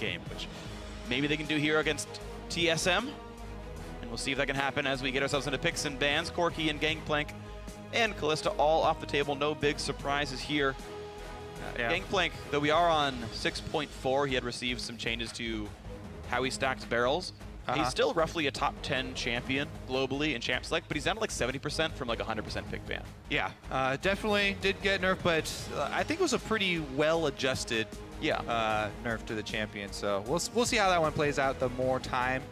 game, which maybe they can do here against TSM. And we'll see if that can happen as we get ourselves into picks and bans. Corki and Gangplank and Callista all off the table. No big surprises here. Gangplank, though we are on 6.4, he had received some changes to how he stacks barrels. He's still roughly a top 10 champion globally in champ select, but he's down to like 70% from like 100% pick ban. Yeah, definitely did get nerfed, but I think it was a pretty well-adjusted nerf to the champion. So we'll see how that one plays out the more time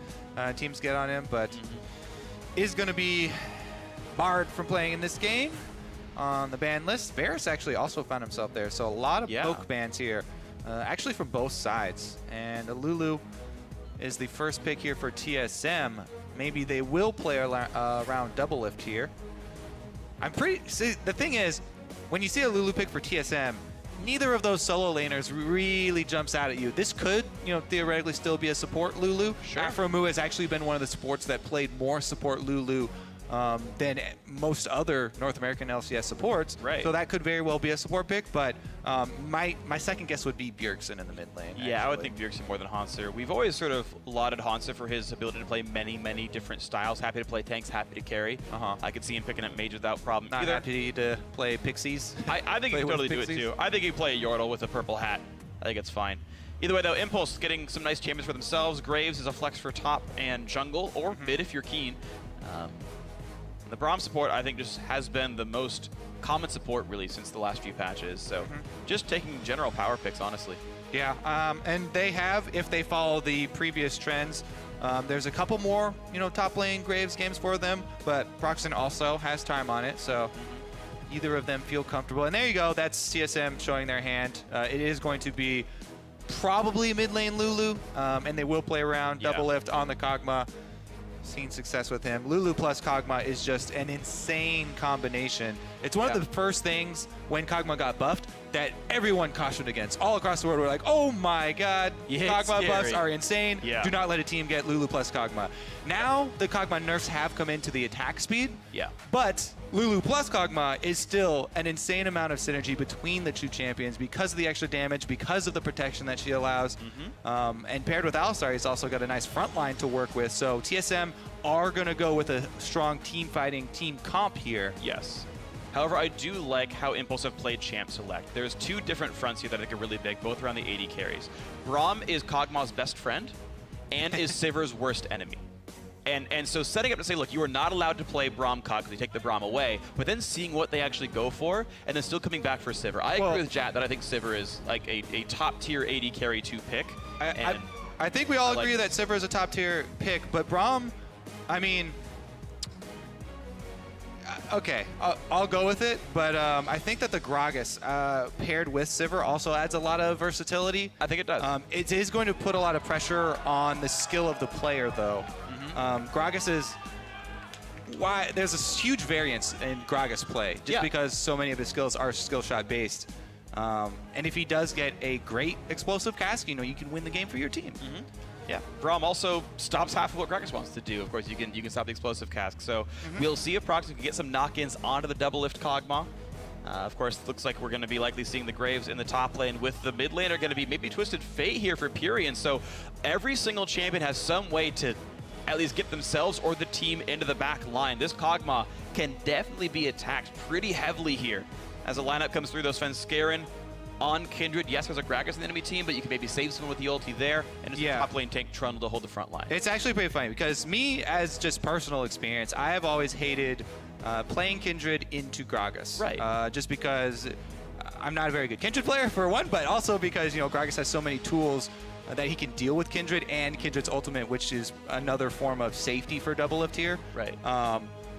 teams get on him, but is going to be barred from playing in this game on the ban list. Varus actually also found himself there, so a lot of poke bans here, actually from both sides. And Lulu is the first pick here for TSM. Maybe they will play around double lift here. See, the thing is, when you see a Lulu pick for TSM, neither of those solo laners really jumps out at you. This could, theoretically still be a support Lulu. Sure. Aphromoo has actually been one of the supports that played more support Lulu than most other North American LCS supports. Right. So that could very well be a support pick, but my second guess would be Bjergsen in the mid lane. Yeah, actually. I would think Bjergsen more than Hanser. We've always sort of lauded Hanser for his ability to play many different styles. Happy to play tanks, happy to carry. I could see him picking up mage without problem Not either. happy to play pixies. I think he can totally do it too. I think he can play a Yordle with a purple hat. I think it's fine. Either way though, Impulse getting some nice champions for themselves. Graves is a flex for top and jungle, or mid if you're keen. The Braum support, I think, just has been the most common support, really, since the last few patches. So just taking general power picks, honestly. Yeah, and they have, if they follow the previous trends, there's a couple more, top lane Graves games for them, but Proxen also has time on it, so either of them feel comfortable. And there you go, that's TSM showing their hand. It is going to be probably mid lane Lulu, and they will play around double lift on the Kog'Maw. Seen success with him. Lulu plus Kog'Maw is just an insane combination. It's one of the first things when Kog'Maw got buffed that everyone cautioned against. All across the world, we're like, oh my god, Kog'Maw buffs are insane. Do not let a team get Lulu plus Kog'Maw. Now, the Kog'Maw nerfs have come into the attack speed, but Lulu plus Kog'Maw is still an insane amount of synergy between the two champions because of the extra damage, because of the protection that she allows. And paired with Alistar, he's also got a nice front line to work with. So TSM are going to go with a strong team fighting, team comp here. Yes. However, I do like how Impulse have played Champ Select. There's two different fronts here that I think are really big, both around the AD carries. Braum is Kog'Maw's best friend and is Sivir's worst enemy. And so setting up to say, look, you are not allowed to play Braum Kog because you take the Braum away, but then seeing what they actually go for, and then still coming back for Sivir. I agree with Jat that I think Sivir is like a top-tier AD carry to pick. I think we all agree that Sivir is a top-tier pick, but Braum, I mean, okay, I'll go with it, but I think that the Gragas paired with Sivir also adds a lot of versatility. I think it does. It is going to put a lot of pressure on the skill of the player, though. Gragas is... there's a huge variance in Gragas play, just because so many of his skills are skill shot based. And if he does get a great explosive cask, you can win the game for your team. Yeah, Braum also stops half of what Gragas wants to do. Of course, you can stop the explosive cask. So we'll see if Proxen can get some knock-ins onto the double lift Kog'Maw. Of course, it looks like we're going to be likely seeing the Graves in the top lane, with the mid lane are going to be maybe Twisted Fate here for Purion. So every single champion has some way to at least get themselves or the team into the back line. This Kog'Maw can definitely be attacked pretty heavily here as the lineup comes through. Those fence Scarin on Kindred. Yes, there's a Gragas in the enemy team, but you can maybe save someone with the ulti there, and it's a top lane tank Trundle to hold the front line. It's actually pretty funny because me, as just personal experience, I have always hated playing Kindred into Gragas. Right. Just because I'm not a very good Kindred player, for one, but also because, Gragas has so many tools that he can deal with Kindred and Kindred's ultimate, which is another form of safety for double lift here. Right.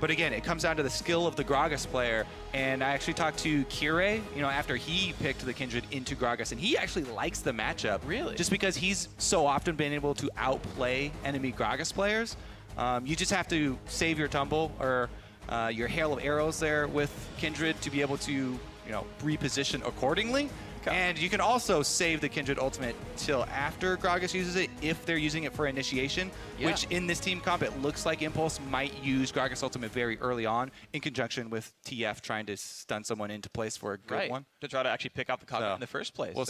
But again, it comes down to the skill of the Gragas player. And I actually talked to Kire, after he picked the Kindred into Gragas, and he actually likes the matchup. Really? Just because he's so often been able to outplay enemy Gragas players. You just have to save your tumble or your hail of arrows there with Kindred to be able to, reposition accordingly. And you can also save the Kindred ultimate till after Gragas uses it if they're using it for initiation, which in this team comp, it looks like Impulse might use Gragas ultimate very early on in conjunction with TF trying to stun someone into place for a good one. To try to actually pick out the Kog'Maw in the first place. We'll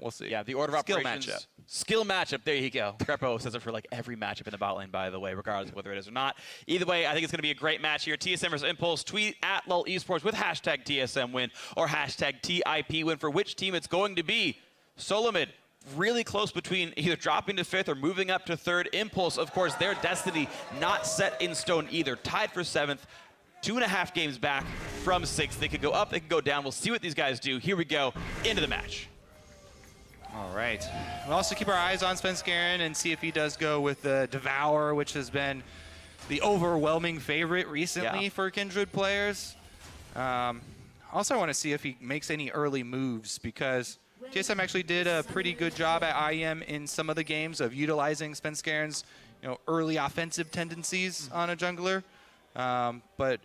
see. Yeah, the order of operations skill matchup. There you go. Grepo says it for like every matchup in the bot lane, by the way, regardless of whether it is or not. Either way, I think it's going to be a great match here. TSM versus Impulse. Tweet at LOL Esports with hashtag TSM win or hashtag TIP win for which team it's going to be. Solomid, really close between either dropping to 5th or moving up to 3rd. Impulse, of course, their destiny not set in stone either. Tied for 7th. 2.5 games back from 6th. They could go up, they could go down. We'll see what these guys do. Here we go, into the match. All right. We'll also keep our eyes on Svenskeren and see if he does go with the Devour, which has been the overwhelming favorite recently for Kindred players. Also, I want to see if he makes any early moves because TSM actually did a pretty good job at IEM in some of the games of utilizing Svenskeren's early offensive tendencies on a jungler. But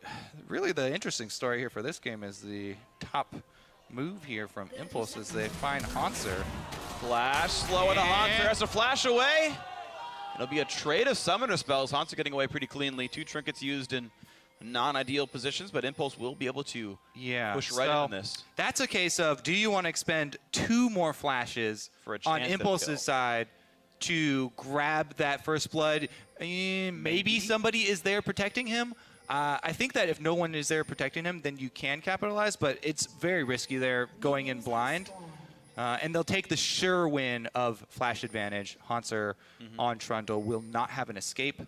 really the interesting story here for this game is the top move here from Impulse as they find Hanser. Flash, slow into Hanser, has to flash away. It'll be a trade of summoner spells. Hanser getting away pretty cleanly. 2 trinkets used in non-ideal positions, but Impulse will be able to push right in on this. That's a case of, do you want to expend 2 more flashes for a on Impulse's side to grab that first blood? Maybe somebody is there protecting him. I think that if no one is there protecting him, then you can capitalize, but it's very risky there going in blind. And they'll take the sure win of flash advantage. Hanser on Trundle will not have an escape.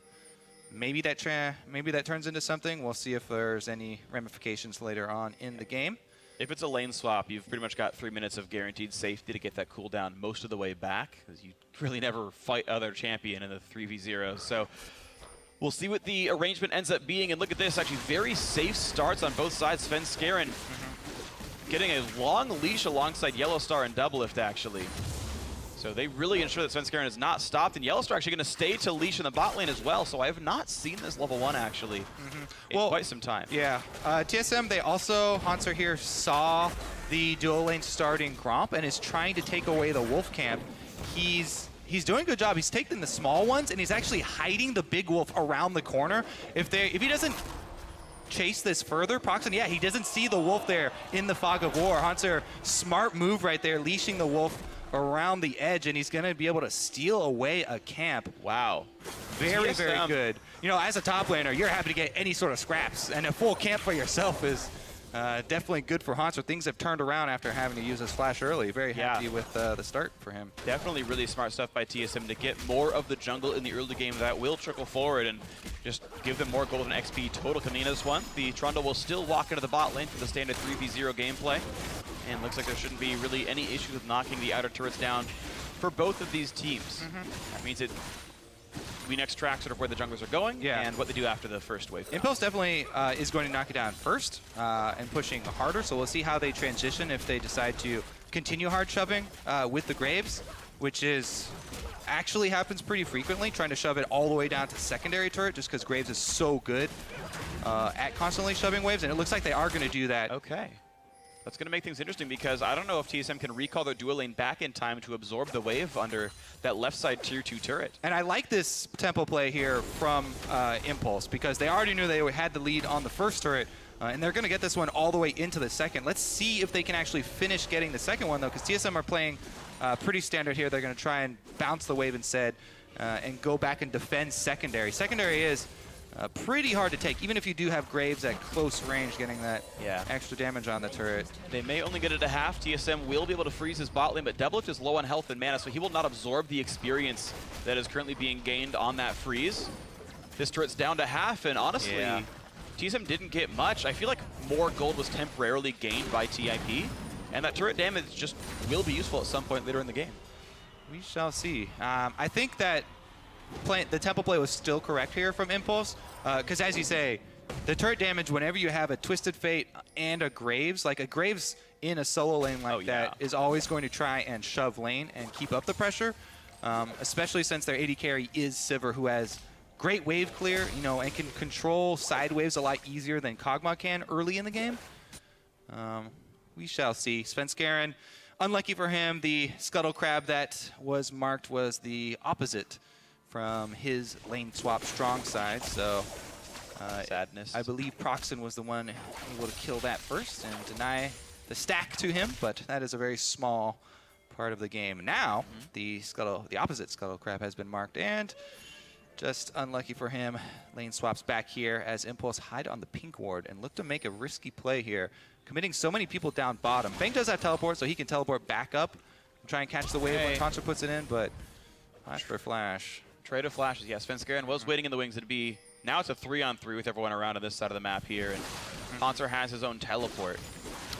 Maybe that turns into something. We'll see if there's any ramifications later on in the game. If it's a lane swap, you've pretty much got 3 minutes of guaranteed safety to get that cooldown most of the way back, because you really never fight other champion in the 3v0. So we'll see what the arrangement ends up being. And look at this, actually very safe starts on both sides. Svenskeren getting a long leash alongside Yellowstar and Doublelift, actually. So they really ensure that Svenskeren is not stopped, and Yellowstar actually going to stay to leash in the bot lane as well. So I have not seen this level 1 actually in quite some time. Yeah, TSM, they also, Hanser here saw the dual lane starting Gromp and is trying to take away the Wolf camp. He's doing a good job. He's taking the small ones and he's actually hiding the big wolf around the corner. If he doesn't chase this further, Proxen, yeah, he doesn't see the wolf there in the fog of war. Hanser, smart move right there, leashing the wolf around the edge, and he's going to be able to steal away a camp. Wow. Very, very good. As a top laner, you're happy to get any sort of scraps, and a full camp for yourself is definitely good for Hanser. Things have turned around after having to use his flash early. Very happy with the start for him. Definitely really smart stuff by TSM to get more of the jungle in the early game. That will trickle forward and just give them more golden XP total coming into this one. The Trundle will still walk into the bot lane for the standard 3v0 gameplay. And looks like there shouldn't be really any issues with knocking the outer turrets down for both of these teams. That means we next track sort of where the junglers are going and what they do after the first wave. Impulse definitely is going to knock it down first and pushing harder, so we'll see how they transition if they decide to continue hard shoving with the Graves, which is actually happens pretty frequently, trying to shove it all the way down to secondary turret just because Graves is so good at constantly shoving waves, and it looks like they are going to do that. Okay. That's going to make things interesting because I don't know if TSM can recall their dual lane back in time to absorb the wave under that left side tier 2 turret. And I like this tempo play here from Impulse because they already knew they had the lead on the first turret, and they're going to get this one all the way into the second. Let's see if they can actually finish getting the second one, though, because TSM are playing pretty standard here. They're going to try and bounce the wave instead and go back and defend secondary. Secondary is pretty hard to take, even if you do have Graves at close range getting that extra damage on the turret. They may only get it to half. TSM will be able to freeze his bot lane, but Doublelift is low on health and mana, so he will not absorb the experience that is currently being gained on that freeze. This turret's down to half, and honestly, TSM didn't get much. I feel like more gold was temporarily gained by TIP, and that turret damage just will be useful at some point later in the game. We shall see. I think that the tempo play was still correct here from Impulse, because as you say, the turret damage whenever you have a Twisted Fate and a Graves, like a Graves in a solo lane like that is always going to try and shove lane and keep up the pressure, especially since their AD carry is Sivir, who has great wave clear, and can control side waves a lot easier than Kog'Maw can early in the game. We shall see. Svenskeren, unlucky for him, the Scuttle Crab that was marked was the opposite from his lane swap strong side, so sadness. I believe Proxen was the one able to kill that first and deny the stack to him, but that is a very small part of the game. Now, the opposite Scuttle Crab has been marked, and just unlucky for him, lane swaps back here as Impulse hide on the pink ward and look to make a risky play here, committing so many people down bottom. Fang does have teleport, so he can teleport back up and try and catch the wave when Contra puts it in, but flash for flash. Trade of flashes, yes. Svenskeren was waiting in the wings. Now it's a 3-on-3 with everyone around on this side of the map here, and Hanser has his own teleport.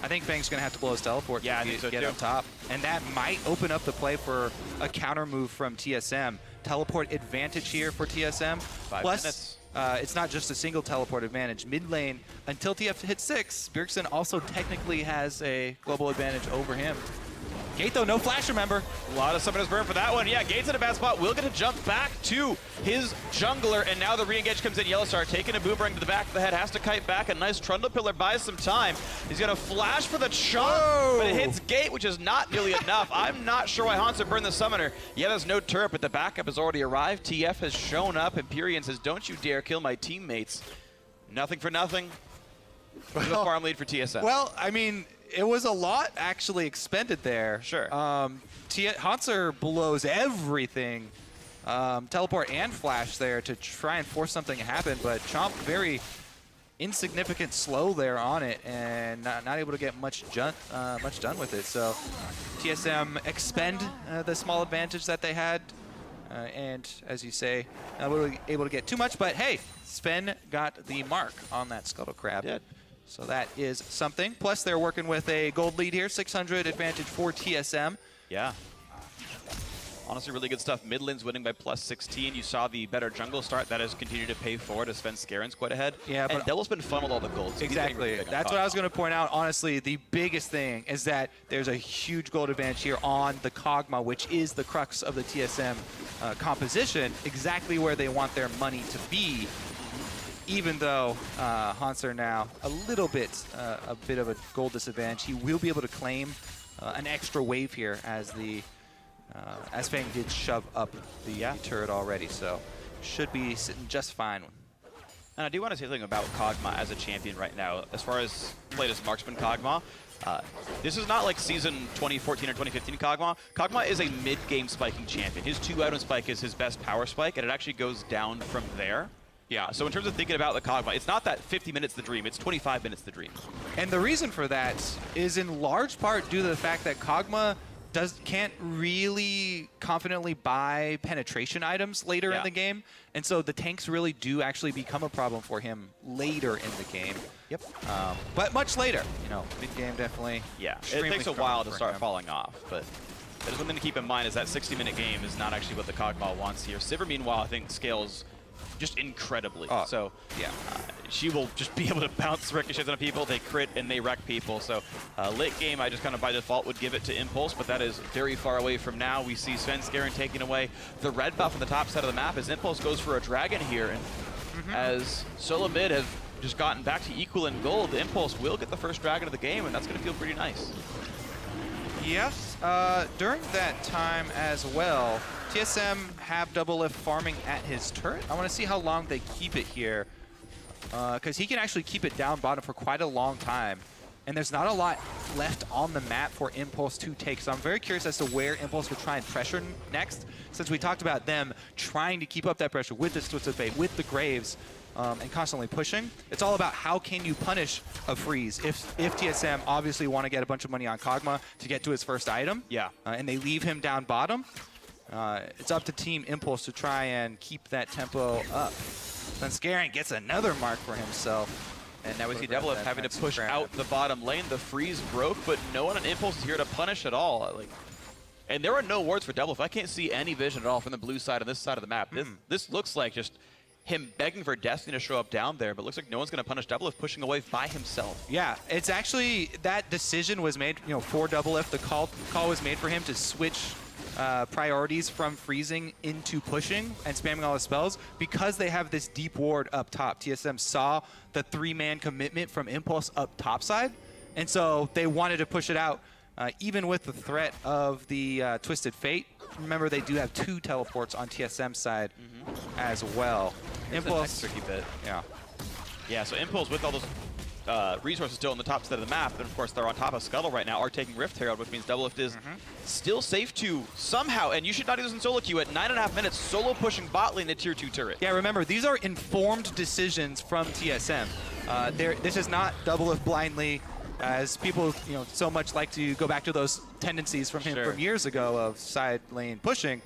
I think Fang's going to have to blow his teleport to get up top. And that might open up the play for a counter move from TSM. Teleport advantage here for TSM. 5 minutes. It's not just a single teleport advantage. Mid lane, until TF hits 6, Bjergsen also technically has a global advantage over him. Gate, though, no flash, remember. A lot of summoners burn for that one. Yeah, Gate's in a bad spot. Will get to jump back to his jungler, and now the re-engage comes in. Yellowstar taking a boomerang to the back of the head, has to kite back. A nice Trundle Pillar buys some time. He's going to flash for the chomp, but it hits Gate, which is not nearly enough. I'm not sure why Hanser burned the summoner. Yeah, there's no turret, but the backup has already arrived. TF has shown up. Empyrean says, don't you dare kill my teammates. Nothing for nothing. The farm lead for TSM. Well, I mean, it was a lot actually expended there. Sure. Hanser blows everything, teleport and flash there to try and force something to happen, but Chomp very insignificant slow there on it and not able to get much done with it. So TSM expend the small advantage that they had, and as you say, not really able to get too much, but hey, Sven got the mark on that Scuttle Crab. Yeah. So that is something. Plus, they're working with a gold lead here, 600 advantage for TSM. Yeah. Honestly, really good stuff. Mid lane's winning by +16. You saw the better jungle start. That has continued to pay forward as Svenskeren's quite ahead. Yeah, and Devil's been funneled all the gold. So exactly. That's what I was going to point out. Honestly, the biggest thing is that there's a huge gold advantage here on the Kog'Maw, which is the crux of the TSM composition, exactly where they want their money to be. Even though Hanser now a bit of a gold disadvantage, he will be able to claim an extra wave here as Fang did shove up the turret already, so should be sitting just fine. And I do want to say something about Kog'Maw as a champion right now. As far as played as marksman Kog'Maw, this is not like season 2014 or 2015 Kog'Maw. Kog'Maw is a mid-game spiking champion. His 2-item spike is his best power spike, and it actually goes down from there. Yeah, so in terms of thinking about the Kog'Maw, it's not that 50 minutes the dream, it's 25 minutes the dream. And the reason for that is in large part due to the fact that Kog'Maw can't really confidently buy penetration items later in the game. And so the tanks really do actually become a problem for him later in the game. Yep. But much later, mid-game definitely. Yeah, it takes a while to start falling off, but there's something to keep in mind is that 60-minute game is not actually what the Kog'Maw wants here. Sivir, meanwhile, I think scales just incredibly. So yeah, she will just be able to bounce ricochets on people. They crit and they wreck people. So late game, I just kind of by default would give it to Impulse, but that is very far away from now. We see Svenskeren taking away the red buff on the top side of the map as Impulse goes for a dragon here. And as solo mid have just gotten back to equal in gold, Impulse will get the first dragon of the game, and that's going to feel pretty nice. Yes, during that time as well, TSM have Double Lift farming at his turret. I want to see how long they keep it here, because he can actually keep it down bottom for quite a long time. And there's not a lot left on the map for Impulse to take. So I'm very curious as to where Impulse will try and pressure next, since we talked about them trying to keep up that pressure with the Twisted Fate, with the Graves, and constantly pushing. It's all about how can you punish a freeze if TSM obviously want to get a bunch of money on Kog'Maw to get to his first item. Yeah. And they leave him down bottom. It's up to Team Impulse to try and keep that tempo up. Svenskeren gets another mark for himself. And now we see Double Lift having to push out the bottom lane. The freeze broke, but no one on Impulse is here to punish at all. And there are no wards for Double Lift. I can't see any vision at all from the blue side and this side of the map. This looks like just him begging for Destiny to show up down there, but looks like no one's going to punish Double Lift pushing away by himself. Yeah, it's actually, that decision was made, for Double Lift. The call was made for him to switch priorities from freezing into pushing and spamming all his spells because they have this deep ward up top. TSM saw the 3-man commitment from Impulse up top side, and so they wanted to push it out even with the threat of the Twisted Fate. Remember, they do have 2 teleports on TSM side as well. Here's Impulse, the next tricky bit. yeah. Yeah, so Impulse with all those resources still on the top side of the map, and of course they're on top of Scuttle right now, are taking Rift Herald, which means Doublelift is still safe to somehow, and you should not do this in solo queue, at 9.5 minutes, solo pushing bot lane to tier 2 turret. Yeah, remember, these are informed decisions from TSM. This is not Doublelift blindly, as people so much like to go back to those tendencies from him from years ago of side lane pushing.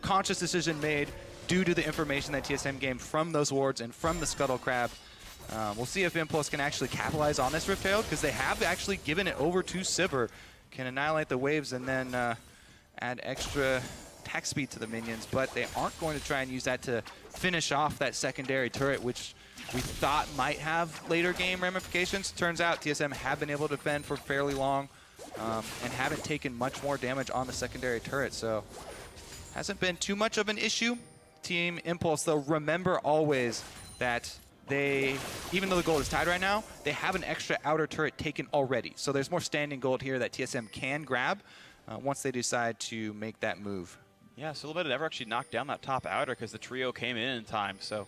Conscious decision made due to the information that TSM gained from those wards and from the Scuttle Crab. We'll see if Impulse can actually capitalize on this Rift Herald, because they have actually given it over to Sivir. Can annihilate the waves and then add extra attack speed to the minions, but they aren't going to try and use that to finish off that secondary turret, which we thought might have later game ramifications. Turns out TSM have been able to defend for fairly long and haven't taken much more damage on the secondary turret, so hasn't been too much of an issue. Team Impulse, though, remember always that they, even though the gold is tied right now, they have an extra outer turret taken already. So there's more standing gold here that TSM can grab once they decide to make that move. Yeah, Solar Mid never actually knocked down that top outer because the trio came in time. So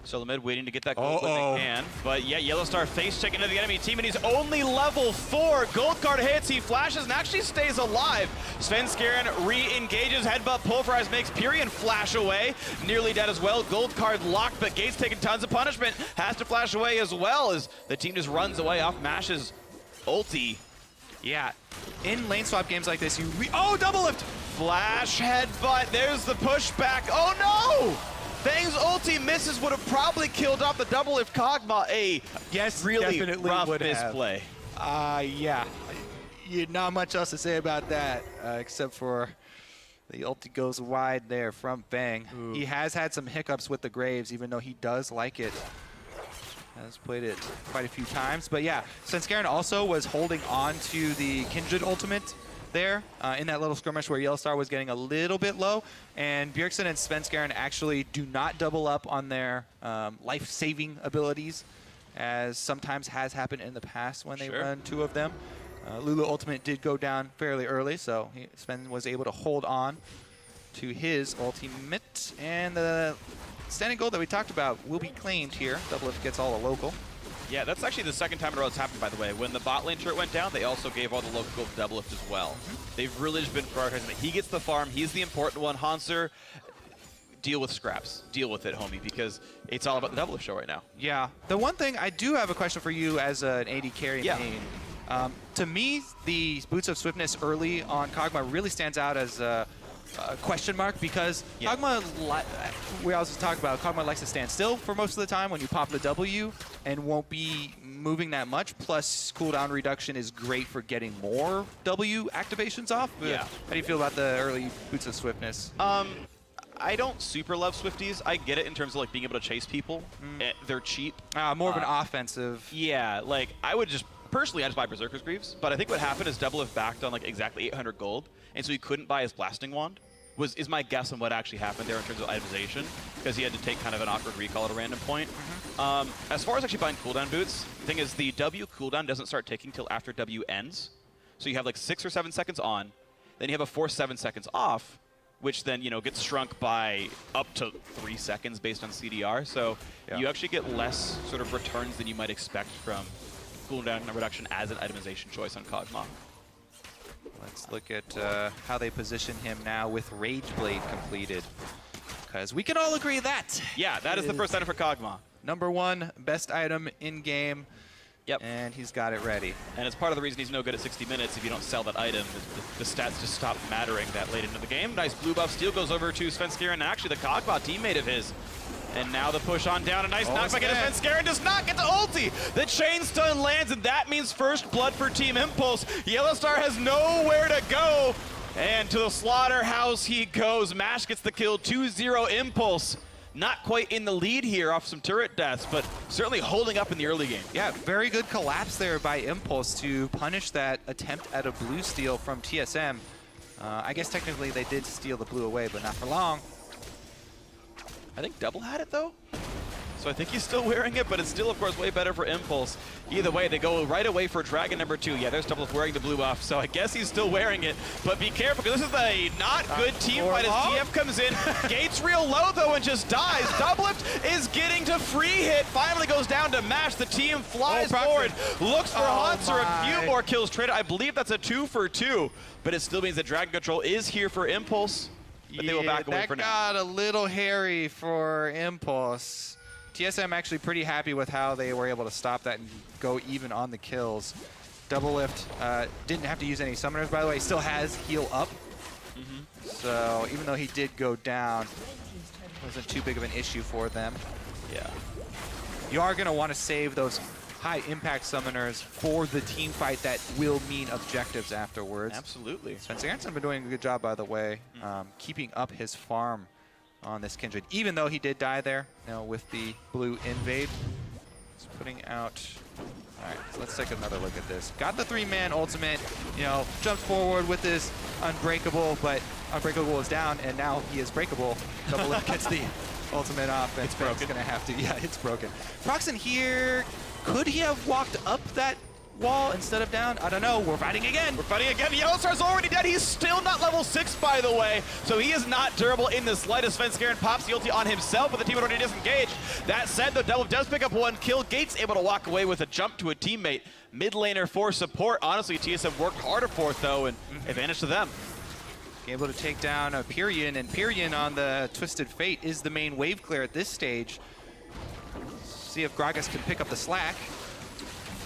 Solar Mid waiting to get that gold when they can. But yeah, Yellow Star face checking into the enemy team, and he's only level 4. Gold card hits, he flashes and actually stays alive. Svenskeren re-engages, headbutt, pulverize, makes Pyrian flash away. Nearly dead as well. Gold card locked, but Gates taking tons of punishment. Has to flash away as well as the team just runs away off Mash's ulti. Yeah, in lane swap games like this, Doublelift! Flash headbutt, there's the pushback. Oh no! Fang's ulti misses, would have probably killed off the Doublelift Kog'Maw. Really rough misplay. Yeah, not much else to say about that, except for the ulti goes wide there from Fang. Ooh. He has had some hiccups with the Graves, even though he does like it. Has played it quite a few times. But yeah, Svenskeren also was holding on to the Kindred ultimate there in that little skirmish where Yellowstar was getting a little bit low, and Bjergsen and Svenskeren actually do not double up on their life-saving abilities, as sometimes has happened in the past when they run two of them. Lulu ultimate did go down fairly early, so Sven was able to hold on to his ultimate, and the standing gold that we talked about will be claimed here. Doublelift gets all the local. Yeah, that's actually the second time in a row it's happened, by the way. When the bot lane turret went down, they also gave all the local gold to Doublelift as well. They've really just been prioritizing it. He gets the farm, he's the important one. Hanser, deal with scraps. Deal with it, homie, because it's all about the Doublelift show right now. Yeah. The one thing, I do have a question for you as an AD carry main. To me, the Boots of Swiftness early on Kog'Maw really stands out as a question mark, because Kog'Maw, we also talk about, Kog'Maw likes to stand still for most of the time when you pop the W and won't be moving that much. Plus, cooldown reduction is great for getting more W activations off. Yeah. How do you feel about the early Boots of Swiftness? I don't super love Swifties. I get it in terms of like being able to chase people. They're cheap. More of an offensive. Yeah, like I would just personally, I just buy Berserker's Greaves, but I think what happened is Doublelift backed on like exactly 800 gold, and so he couldn't buy his Blasting Wand. Is my guess on what actually happened there in terms of itemization, because he had to take kind of an awkward recall at a random point. As far as actually buying cooldown boots, the thing is the W cooldown doesn't start ticking till after W ends. So you have like 6 or 7 seconds on, then you have a 4 7 seconds off, which then gets shrunk by up to 3 seconds based on CDR. So you actually get less sort of returns than you might expect from cooldown reduction as an itemization choice on Kog'Maw. Let's look at how they position him now with Rage Blade completed, because we can all agree that. Yeah, that is the first item for Kog'Maw. #1 best item in game. Yep. And he's got it ready. And it's part of the reason he's no good at 60 minutes. If you don't sell that item, the stats just stop mattering that late into the game. Nice blue buff steal goes over to Svenskeren, and actually the Kog'Maw teammate of his. And now the push on down, a nice knockback into Svenskeren, does not get the ulti. The chain stun lands, and that means first blood for Team Impulse. Yellowstar has nowhere to go, and to the slaughterhouse he goes. Mash gets the kill, 2-0 Impulse. Not quite in the lead here off some turret deaths, but certainly holding up in the early game. Yeah, very good collapse there by Impulse to punish that attempt at a blue steal from TSM. I guess technically they did steal the blue away, but not for long. I think Double had it though. So I think he's still wearing it, but it's still, of course, way better for Impulse. Either way, they go right away for Dragon number 2. Yeah, there's Double wearing the blue buff, so I guess he's still wearing it. But be careful, because this is a not good team fight as TF comes in. Gates real low, though, and just dies. Doublift is getting to free hit. Finally goes down to Mash. The team flies forward, looks for Hunter. A few more kills traded. I believe that's a 2 for 2, but it still means that Dragon Control is here for Impulse. But they will back away for now. That got a little hairy for Impulse. TSM actually pretty happy with how they were able to stop that and go even on the kills. Doublift didn't have to use any summoners, by the way. He still has heal up. So even though he did go down, it wasn't too big of an issue for them. Yeah. You are going to want to save those high impact summoners for the team fight that will mean objectives afterwards. Absolutely. Spencer Hansen been doing a good job, by the way, keeping up his farm on this Kindred, even though he did die there, with the blue invade. He's putting out. All right, so let's take another look at this. Got the 3-man ultimate, jumped forward with this Unbreakable, but Unbreakable is down, and now he is breakable. Doublift gets the ultimate off, and Spen's gonna have to, yeah, it's broken. Proxen here, could he have walked up that wall instead of down? I don't know. We're fighting again. We're fighting again. Yellowstar's already dead. He's still not level 6, by the way. So he is not durable in the slightest. Svenskeren pops the ulti on himself, but the team already disengaged. That said, though, Double does pick up 1 kill. Gates able to walk away with a jump to a teammate. Mid laner for support. Honestly, TSM worked harder for it, though, and advantage to them. Able to take down Pyrian, and Pyrian on the Twisted Fate is the main wave clear at this stage. See if Gragas can pick up the slack.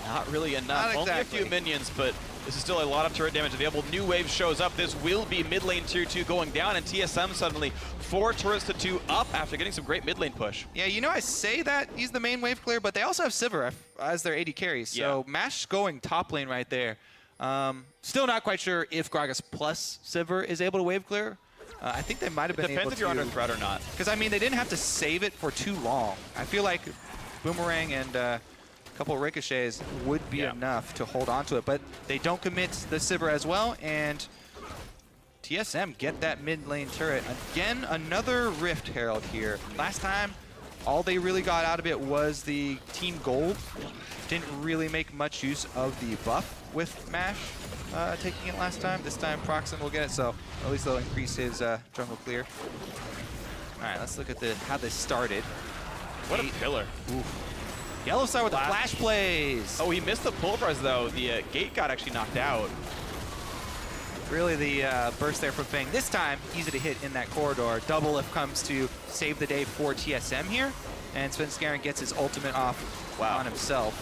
Not really enough. Not exactly. Only a few minions, but this is still a lot of turret damage available. New wave shows up. This will be mid lane tier 2 going down, and TSM suddenly 4 turrets to 2 up after getting some great mid lane push. Yeah, I say that he's the main wave clear, but they also have Sivir as their AD carry. So Mash going top lane right there. Still not quite sure if Gragas plus Sivir is able to wave clear. I think they might have been able to. Depends if you're under threat or not. Because, I mean, they didn't have to save it for too long. I feel like Boomerang and couple of ricochets would be enough to hold on to it, but they don't commit the Sivir as well, and TSM get that mid lane turret. Again, another Rift Herald here. Last time, all they really got out of it was the Team Gold. Didn't really make much use of the buff with Mash taking it last time. This time, Proxen will get it, so at least they'll increase his jungle clear. All right, let's look at how this started. What a pillar. Oof. Yellowstar with the flash plays. Oh, he missed the pulverize, though. The gate got actually knocked out. Really the burst there from Fang. This time, easy to hit in that corridor. Doublift comes to save the day for TSM here, and Svenskeren gets his ultimate off on himself.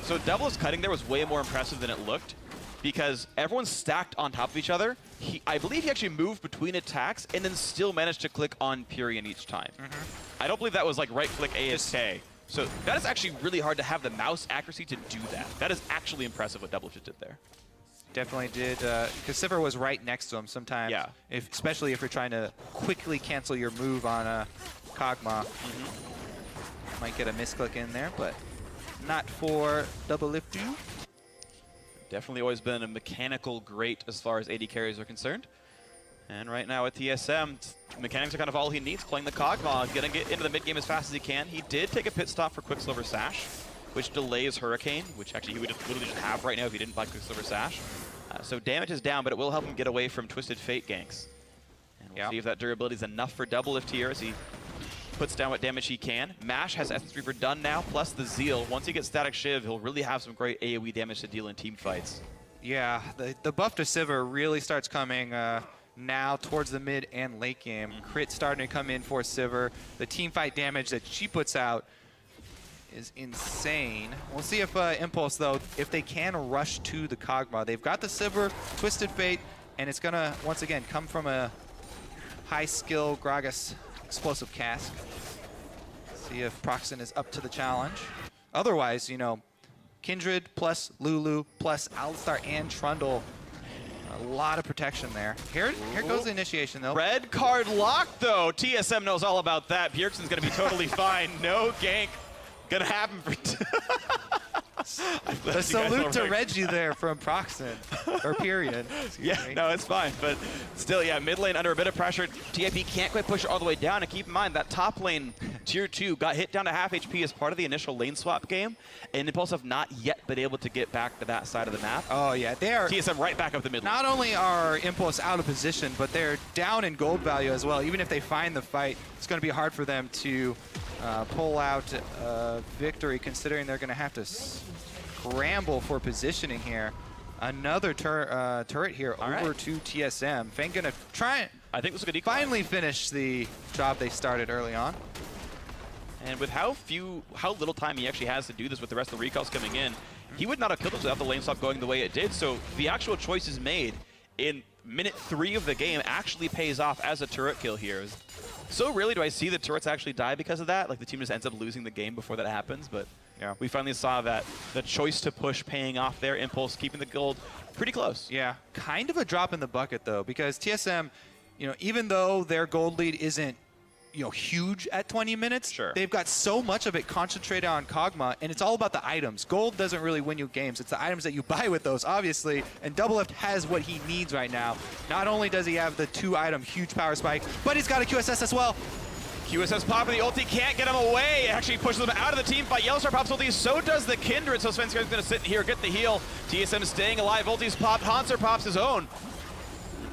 So Doublift's cutting there was way more impressive than it looked, because everyone's stacked on top of each other. I believe he actually moved between attacks and then still managed to click on Pyrian each time. I don't believe that was like right-click ASK. So that is actually really hard to have the mouse accuracy to do that. That is actually impressive what Doublift did there. Definitely did, because Sivir was right next to him sometimes. Yeah. Especially if you're trying to quickly cancel your move on a Kog'Maw. Might get a misclick in there, but not for Doublift. Definitely always been a mechanical great as far as AD carries are concerned. And right now at TSM, mechanics are kind of all he needs, playing the Kog'Maw, gonna get into the mid game as fast as he can. He did take a pit stop for Quicksilver Sash, which delays Hurricane, which actually he would literally just have right now if he didn't buy Quicksilver Sash. So damage is down, but it will help him get away from Twisted Fate ganks. And we'll see if that durability is enough for Doublift here as he puts down what damage he can. Mash has Essence Reaper done now, plus the Zeal. Once he gets Static Shiv, he'll really have some great AoE damage to deal in team fights. Yeah, the buff to Sivir really starts coming now towards the mid and late game. Crit starting to come in for Sivir. The team fight damage that she puts out is insane. We'll see if Impulse, though, if they can rush to the Kog'Maw. They've got the Sivir, Twisted Fate, and it's going to, once again, come from a high-skill Gragas explosive cask. See if Proxen is up to the challenge. Otherwise, Kindred plus Lulu plus Alistar and Trundle. A lot of protection there. Here goes the initiation, though. Red card locked, though. TSM knows all about that. Bjergsen's going to be totally fine. No gank going to happen for Yes. The salute to Reggie there from Proxen, or period. Yeah, no, it's fine. But still, yeah, mid lane under a bit of pressure. TIP can't quite push it all the way down. And keep in mind, that top lane, tier 2, got hit down to half HP as part of the initial lane swap game. And Impulse have not yet been able to get back to that side of the map. Oh, yeah. They are TSM right back up the mid lane. Not only are Impulse out of position, but they're down in gold value as well. Even if they find the fight, it's going to be hard for them to pull out victory, considering they're going to have to scramble for positioning here. Another turret here over to TSM. Fang going to try and I think this is a good equalize. finally finish the job they started early on. And with how little time he actually has to do this with the rest of the recalls coming in, he would not have killed us without the lane swap going the way it did. So the actual choices made in minute 3 of the game actually pays off as a turret kill here. So rarely do I see the turrets actually die because of that. Like, the team just ends up losing the game before that happens. But yeah, we finally saw that the choice to push paying off there. Impulse keeping the gold pretty close. Yeah, kind of a drop in the bucket though, because TSM, even though their gold lead isn't huge at 20 minutes. Sure. They've got so much of it concentrated on Kog'Maw, and it's all about the items. Gold doesn't really win you games. It's the items that you buy with those, obviously, and Doublelift has what he needs right now. Not only does he have the 2-item huge power spike, but he's got a QSS as well. QSS popping the ulti, can't get him away. It actually pushes him out of the team fight. Yellowstar pops ulti, so does the Kindred, so Svenskjar's gonna sit here, get the heal. TSM staying alive, ulti's popped, Hanser pops his own.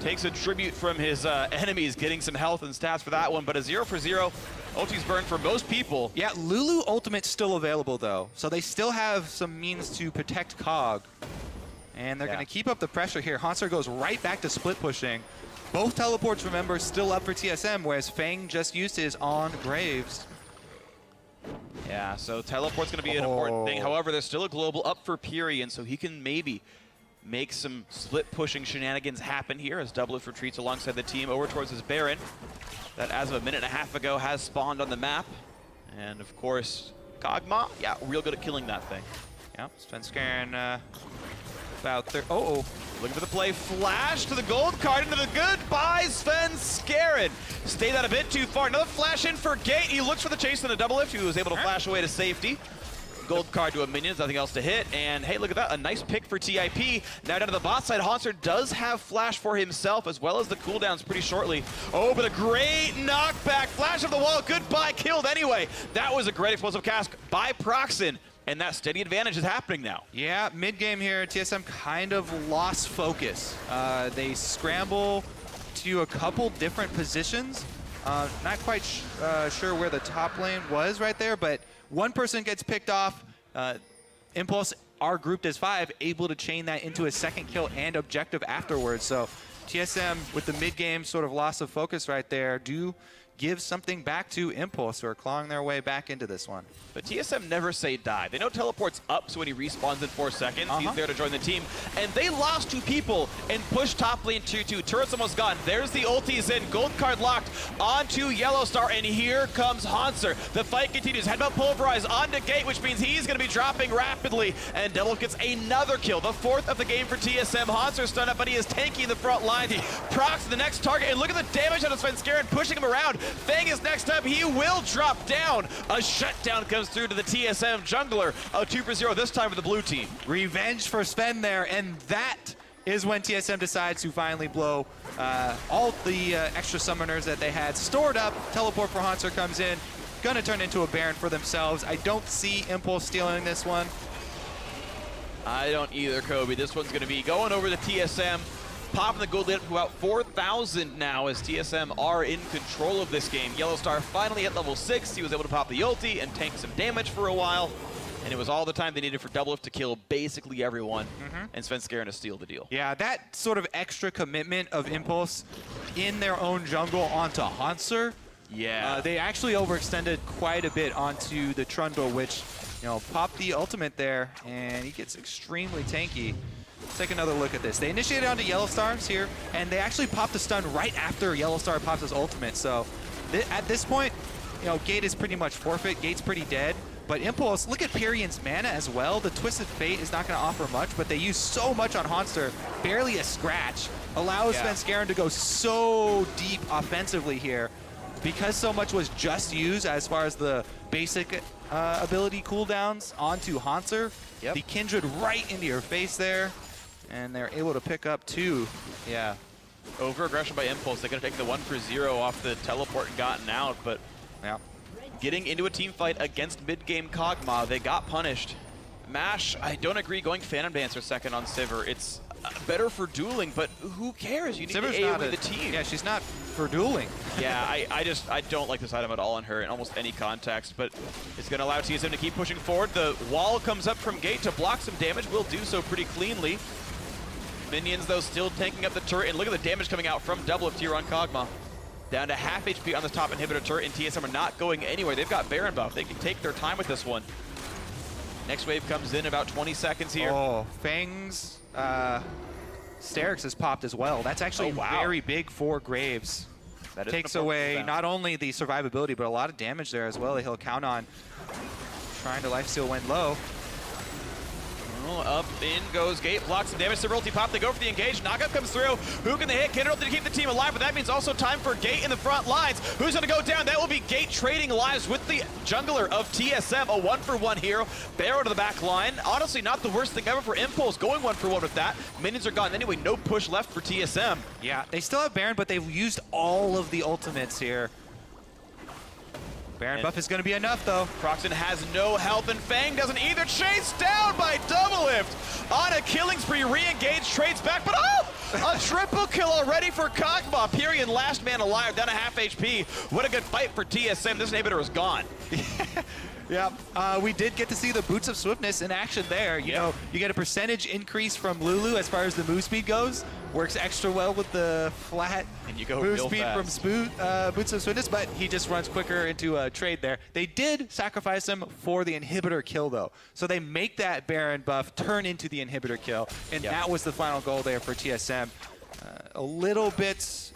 Takes a tribute from his enemies, getting some health and stats for that one, but a 0 for 0. Ulti's burned for most people. Yeah, Lulu ultimate's still available though, so they still have some means to protect Kog. And they're going to keep up the pressure here. Hanser goes right back to split pushing. Both teleports, remember, still up for TSM, whereas Fang just used his on Graves. Yeah, so teleport's going to be an important thing. However, there's still a global up for Pyrian, so he can maybe make some split pushing shenanigans happen here as Doublelift retreats alongside the team over towards his Baron that, as of a minute and a half ago, has spawned on the map. And of course, Kog'Maw, yeah, real good at killing that thing. Yeah, Svenskjarn about there. Looking for the play, flash to the gold card into the goodbye, Svenskjarn. Stayed that a bit too far. Another flash in for Gate. He looks for the chase in the Doublelift, who was able to flash away to safety. Gold card to a minion, nothing else to hit. And hey, look at that, a nice pick for TIP. Now down to the bot side, Hanser does have flash for himself, as well as the cooldowns pretty shortly. Oh, but a great knockback, flash of the wall, goodbye, killed anyway. That was a great explosive cast by Proxen, and that steady advantage is happening now. Yeah, mid-game here, TSM kind of lost focus. They scramble to a couple different positions. Not quite sure where the top lane was right there, but one person gets picked off. Impulse are grouped as 5, able to chain that into a second kill and objective afterwards. So TSM, with the mid-game sort of loss of focus right there, do give something back to Impulse, who are clawing their way back into this one. But TSM never say die. They know teleport's up, so when he respawns in 4 seconds, he's there to join the team. And they lost 2 people and pushed top lane 2-2. Turret's almost gone. There's the ultis in. Gold card locked onto Yellowstar, and here comes Hanser. The fight continues. Headbutt pulverize onto Gate, which means he's going to be dropping rapidly. And Devil gets another kill, the 4th of the game for TSM. Hanser stunned up, but he is tanky in the front line. He procs the next target, and look at the damage on Svenskjarn, pushing him around. Fang is next up. He will drop down. A shutdown comes through to the TSM jungler. A 2 for 0 this time for the blue team. Revenge for Sven there, and that is when TSM decides to finally blow all the extra summoners that they had stored up. Teleport for Hanser comes in. Gonna turn into a Baron for themselves. I don't see Impulse stealing this one. I don't either, Kobe. This one's gonna be going over the TSM. Popping the gold lead up to about 4,000 now as TSM are in control of this game. Yellowstar finally at level 6. He was able to pop the ulti and tank some damage for a while. And it was all the time they needed for Doublelift to kill basically everyone. And Svenskjarn to steal the deal. Yeah, that sort of extra commitment of Impulse in their own jungle onto Hanser. Yeah. They actually overextended quite a bit onto the Trundle, which, popped the ultimate there, and he gets extremely tanky. Let's take another look at this. They initiated onto Yellowstars here, and they actually popped the stun right after Yellowstar pops his ultimate. So at this point, Gate is pretty much forfeit. Gate's pretty dead. But Impulse, look at Pyrian's mana as well. The Twisted Fate is not going to offer much, but they use so much on Hanser. Barely a scratch. Allows Svenskjarn to go so deep offensively here. Because so much was just used as far as the basic ability cooldowns onto Hanser. Yep. The Kindred right into your face there. And they're able to pick up 2. Yeah. Over-aggression by Impulse. They could have taken the 1 for 0 off the teleport and gotten out, but Yeah. getting into a team fight against mid-game Kog'Maw, they got punished. Mash, I don't agree going Phantom Dancer second on Sivir. It's better for dueling, but who cares? You need Sivir's to not AoE the team. Yeah, she's not for dueling. Yeah, I don't like this item at all on her in almost any context, but it's going to allow TSM to keep pushing forward. The wall comes up from gate to block some damage. Will do so pretty cleanly. Minions, though, still tanking up the turret, and look at the damage coming out from Doublelift here on Kog'Maw. Down to half HP on this top inhibitor turret, and TSM are not going anywhere. They've got Baron buff. They can take their time with this one. Next wave comes in about 20 seconds here. Oh, Fang's Sterix has popped as well. That's actually very big for Graves. That is Takes away not only the survivability, but a lot of damage there as well that he'll count on. Trying to lifesteal when low. Up in goes gate, blocks some damage. Sivir ulti pop, they go for the engage. Knockup comes through. Who can they hit? Kindred ulti to keep the team alive, but that means also time for Gate in the front lines. Who's going to go down? That will be Gate trading lives with the jungler of TSM. A 1-for-1 hero. Barrow to the back line. Honestly, not the worst thing ever for Impulse, going 1-for-1 with that. Minions are gone anyway. No push left for TSM. Yeah, they still have Baron, but they've used all of the ultimates here. Baron buff is going to be enough, though. Proxen has no health, and Fang doesn't either. Chased down by Doublelift on a killing spree. Re-engage, trades back, but a triple kill already for Kog'Maw. Pyrion, last man alive, down to half HP. What a good fight for TSM. This inhibitor is gone. Yeah, we did get to see the Boots of Swiftness in action there. You know, you get a percentage increase from Lulu as far as the move speed goes. Works extra well with the flat and you go move real speed fast. from Boots of Swiftness, but he just runs quicker into a trade there. They did sacrifice him for the inhibitor kill, though. So they make that Baron buff turn into the inhibitor kill, and that was the final goal there for TSM. A little bit,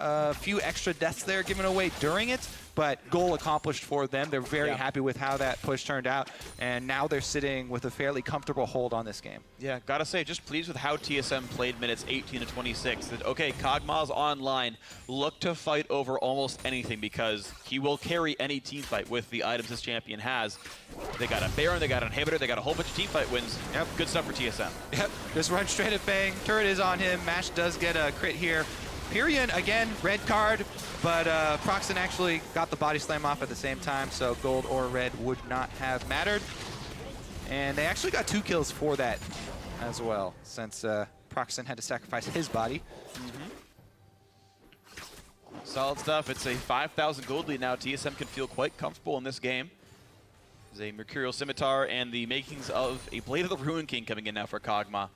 a few extra deaths there given away during it, but goal accomplished for them. They're very happy with how that push turned out, and now they're sitting with a fairly comfortable hold on this game. Yeah, gotta say, just pleased with how TSM played minutes 18 to 26. That, okay, Kog'Maw's online. Look to fight over almost anything because he will carry any team fight with the items this champion has. They got a Baron, they got an inhibitor, they got a whole bunch of team fight wins. Yep, good stuff for TSM. Yep, just run straight at Fang. Turret is on him. Mash does get a crit here. Pyrion, again, red card, but Proxen actually got the body slam off at the same time, so gold or red would not have mattered. And they actually got 2 kills for that as well, since Proxen had to sacrifice his body. Solid stuff. It's a 5,000 gold lead now. TSM can feel quite comfortable in this game. There's a Mercurial Scimitar and the makings of a Blade of the Ruin King coming in now for Kog'Maw.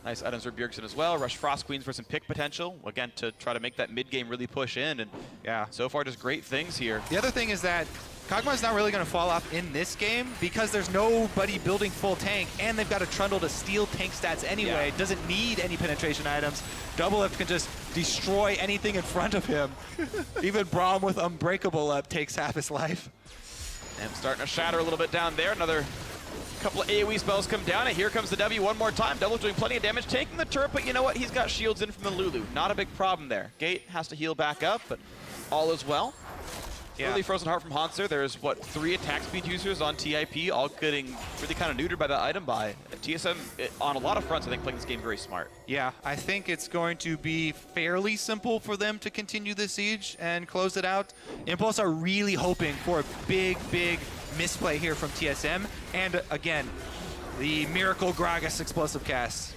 Nice items for Bjergsen as well. Rush Frost Queens for some pick potential. Again, to try to make that mid-game really push in. And so far, just great things here. The other thing is that Kog'Maw's not really going to fall off in this game because there's nobody building full tank, and they've got a Trundle to steal tank stats anyway. Doesn't need any penetration items. Doublelift can just destroy anything in front of him. Even Braum with Unbreakable up takes half his life. And starting to shatter a little bit down there. Another couple of AoE spells come down, and here comes the W one more time. Doublelift doing plenty of damage, taking the turret, but you know what? He's got shields in from the Lulu. Not a big problem there. Gate has to heal back up, but all is well. Early Frozen Heart from Hanser. There's, what, 3 attack speed users on TIP, all getting really kind of neutered by the item buy. TSM, on a lot of fronts, I think, playing this game very smart. Yeah, I think it's going to be fairly simple for them to continue the siege and close it out. Impulse are really hoping for a big, big misplay here from TSM. And, again, the Miracle Gragas explosive cast.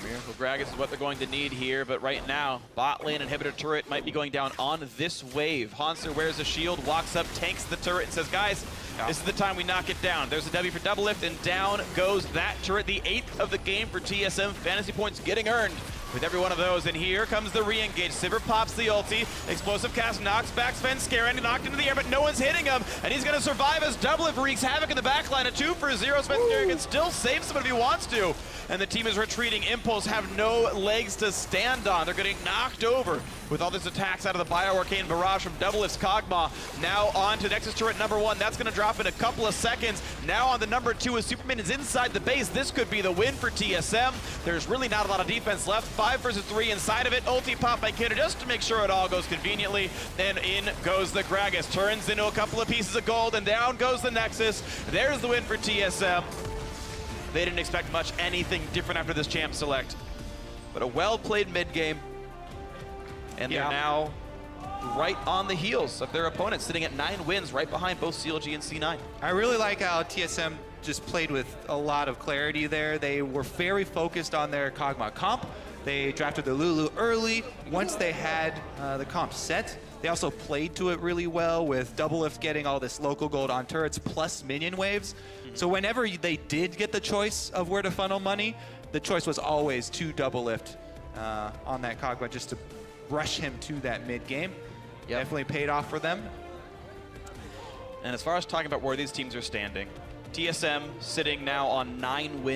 Miracle Gragas is what they're going to need here, but right now, bot lane inhibitor turret might be going down on this wave. Hanser wears a shield, walks up, tanks the turret, and says, guys, this is the time we knock it down. There's a W for Doublelift, and down goes that turret. The 8th of the game for TSM. Fantasy points getting earned with every one of those, and here comes the re-engage. Sivir pops the ulti, explosive cast knocks back Svenskeren, knocked into the air, but no one's hitting him, and he's gonna survive as Doublelift wreaks havoc in the backline. A 2 for 0. Svenskeren can still save someone if he wants to, and the team is retreating. Impulse have no legs to stand on. They're getting knocked over. with all these attacks out of the Bio-Arcane Barrage from Doublelift's Kog'Maw. Now on to Nexus Turret number 1. That's going to drop in a couple of seconds. Now on the number 2 as Superman is inside the base. This could be the win for TSM. There's really not a lot of defense left. 5 versus 3 inside of it. Ulti pop by Kidder just to make sure it all goes conveniently. And in goes the Gragas. Turns into a couple of pieces of gold and down goes the Nexus. There's the win for TSM. They didn't expect much anything different after this champ select. But a well-played mid-game. And they're now right on the heels of their opponents, sitting at 9 wins, right behind both CLG and C9. I really like how TSM just played with a lot of clarity there. They were very focused on their Kog'Maw comp. They drafted the Lulu early. Once they had the comp set, they also played to it really well with Doublelift getting all this local gold on turrets plus minion waves. So whenever they did get the choice of where to funnel money, the choice was always to Doublelift on that Kog'Maw just to rush him to that mid game. Definitely paid off for them. And as far as talking about where these teams are standing, TSM sitting now on 9 wins.